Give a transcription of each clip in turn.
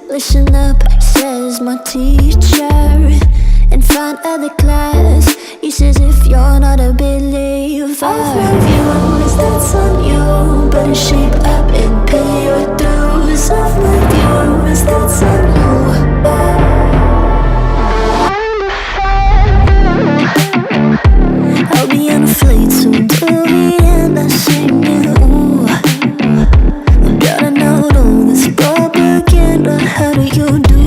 Listen up, says my teacher. In front of the class, he says if you're not a believer, off my views, that's on you. Better shape up and pay your dues. Off my views, that's on you. I'll be on a flight soon to the end. I sing you. Gotta know all this propaganda. How do you do?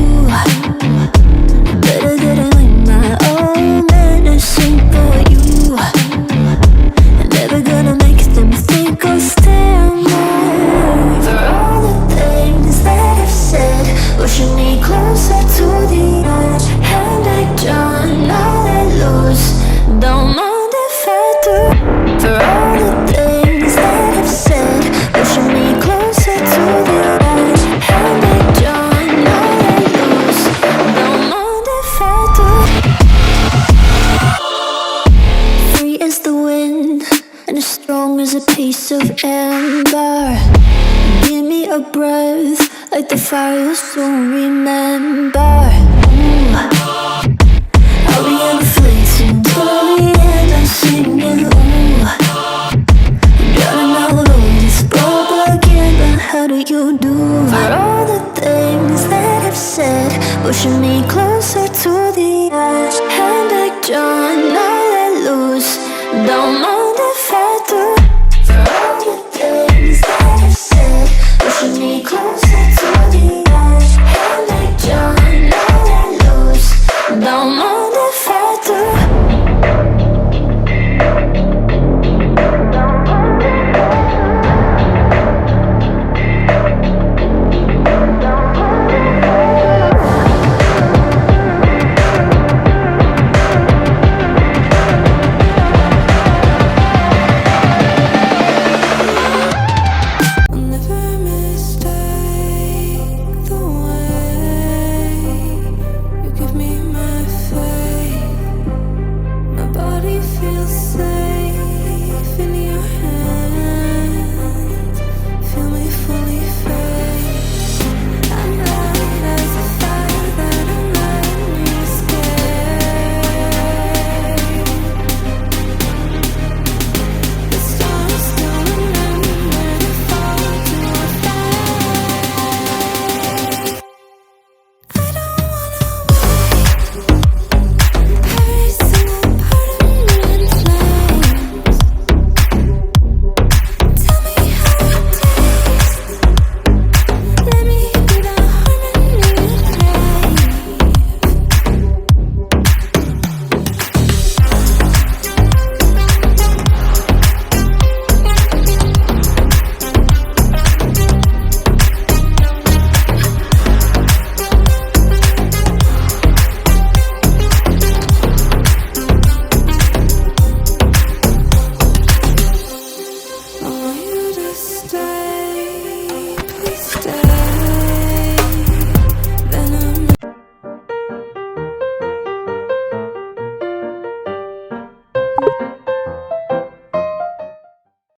Better that I like my own medicine for you. Never gonna make them think I'll stand there. For all the things that I've said, pushing me closer to the edge. And I don't know that lose. Don't mind if I do. For all the things that I've said, pushing me closer to the edge. And I don't know that lose. Don't mind if I do. Free as the wind and as strong as a piece of amber. Give me a breath like the fire you'll soon remember. Ooh. I'll be on the fleet soon to the end. I'm singing. Ooh. Gotta know all this propaganda. How do you do? For all the things that I've said, pushing me closer to the edge. And I don't know that lose. Don't know